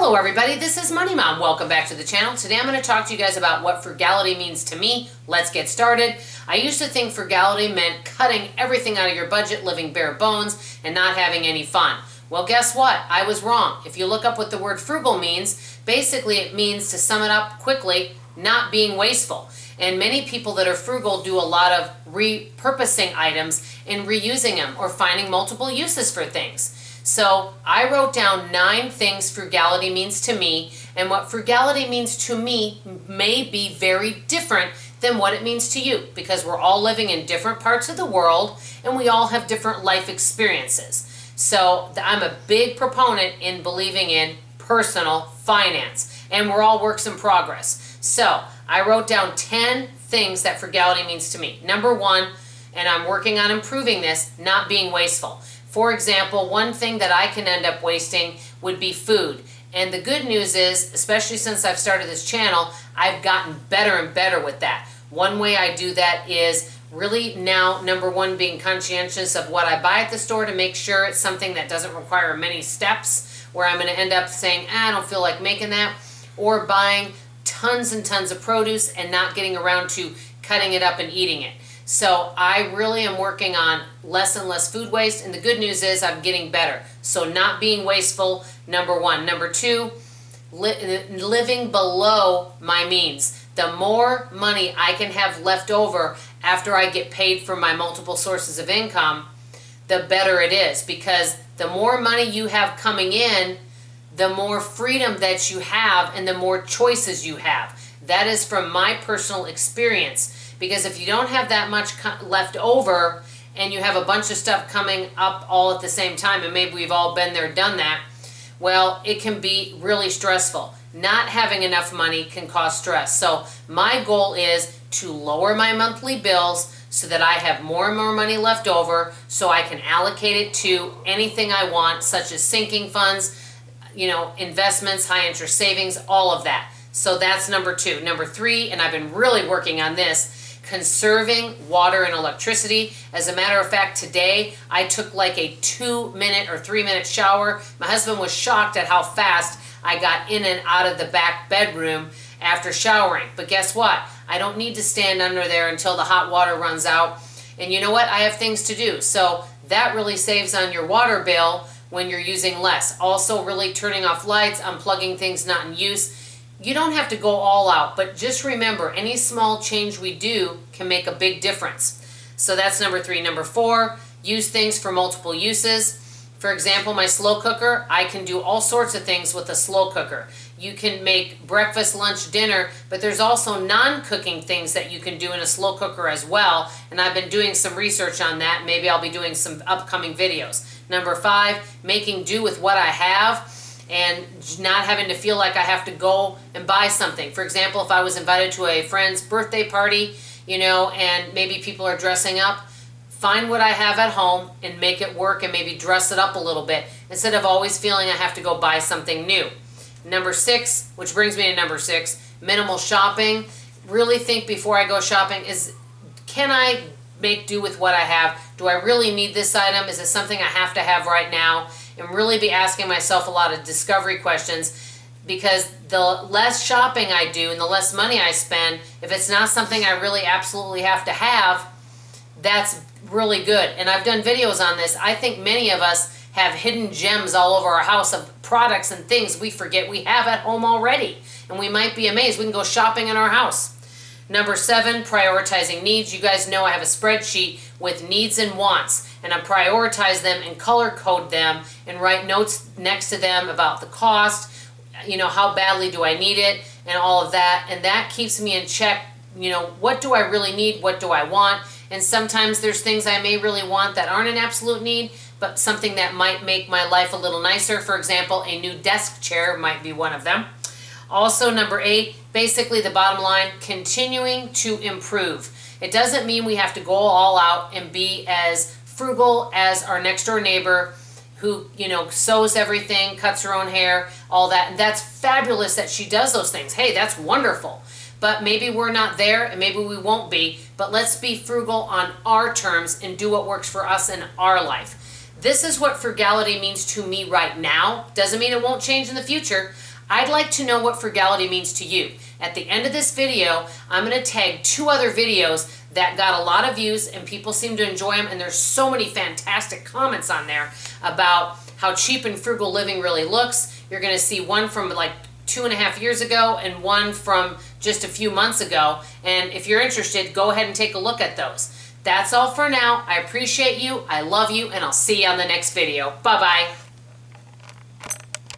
Hello everybody, this is Money Mom. Welcome back to the channel. Today I'm going to talk to you guys about what frugality means to me. Let's get started. I used to think frugality meant cutting everything out of your budget, living bare bones, and not having any fun. Well, guess what? I was wrong. If you look up what the word frugal means, basically it means, to sum it up quickly, not being wasteful. And many people that are frugal do a lot of repurposing items and reusing them or finding multiple uses for things. So I wrote down 9 things frugality means to me, and what frugality means to me may be very different than what it means to you, because we're all living in different parts of the world and we all have different life experiences. So I'm a big proponent in believing in personal finance, and we're all works in progress. So I wrote down 10 things that frugality means to me. Number 1, and I'm working on improving this, not being wasteful. For example, one thing that I can end up wasting would be food. And the good news is, especially since I've started this channel, I've gotten better and better with that. One way I do that is really now, number 1, being conscientious of what I buy at the store to make sure it's something that doesn't require many steps, where I'm going to end up saying, I don't feel like making that, or buying tons and tons of produce and not getting around to cutting it up and eating it. So I really am working on less and less food waste, and the good news is I'm getting better. So not being wasteful, number 1. Number 2, living below my means. The more money I can have left over after I get paid for my multiple sources of income, the better it is, because the more money you have coming in, the more freedom that you have and the more choices you have. That is from my personal experience. Because if you don't have that much left over and you have a bunch of stuff coming up all at the same time, and maybe we've all been there, done that, well, it can be really stressful. Not having enough money can cause stress. So my goal is to lower my monthly bills so that I have more and more money left over, so I can allocate it to anything I want, such as sinking funds, investments, high interest savings, all of that. So that's number 2. Number 3, and I've been really working on this, conserving water and electricity. As a matter of fact, today I took like a 2-minute or 3-minute shower. My husband was shocked at how fast I got in and out of the back bedroom after showering. But guess what? I don't need to stand under there until the hot water runs out. And you know what? I have things to do. So that really saves on your water bill when you're using less. Also, really turning off lights, unplugging things not in use. You don't have to go all out, but just remember, any small change we do can make a big difference. So that's number 3. Number 4, use things for multiple uses. For example, my slow cooker, I can do all sorts of things with a slow cooker. You can make breakfast, lunch, dinner, but there's also non-cooking things that you can do in a slow cooker as well, and I've been doing some research on that. Maybe I'll be doing some upcoming videos. Number 5, making do with what I have, and not having to feel like I have to go and buy something. For example, if I was invited to a friend's birthday party, and maybe people are dressing up, find what I have at home and make it work, and maybe dress it up a little bit instead of always feeling I have to go buy something new. Number 6, which brings me to number 6, minimal shopping. Really think before I go shopping, can I make do with what I have? Do I really need this item? Is it something I have to have right now? And really be asking myself a lot of discovery questions, because the less shopping I do and the less money I spend, if it's not something I really absolutely have to have, that's really good. And I've done videos on this. I think many of us have hidden gems all over our house of products and things we forget we have at home already. And we might be amazed. We can go shopping in our house. Number 7, prioritizing needs. You guys know I have a spreadsheet with needs and wants, and I prioritize them and color code them and write notes next to them about the cost, how badly do I need it, and all of that. And that keeps me in check. What do I really need? What do I want? And sometimes there's things I may really want that aren't an absolute need, but something that might make my life a little nicer. For example, a new desk chair might be one of them. Also, number 8, basically the bottom line, continuing to improve. It doesn't mean we have to go all out and be as frugal as our next door neighbor who, sews everything, cuts her own hair, all that. And that's fabulous that she does those things. Hey, that's wonderful. But maybe we're not there, and maybe we won't be. But let's be frugal on our terms and do what works for us in our life. This is what frugality means to me right now. Doesn't mean it won't change in the future. I'd like to know what frugality means to you. At the end of this video, I'm going to tag 2 other videos that got a lot of views and people seem to enjoy them, and there's so many fantastic comments on there about how cheap and frugal living really looks. You're going to see one from like 2.5 years ago and one from just a few months ago, and if you're interested, go ahead and take a look at those. That's all for now. I appreciate you, I love you, and I'll see you on the next video. Bye-bye.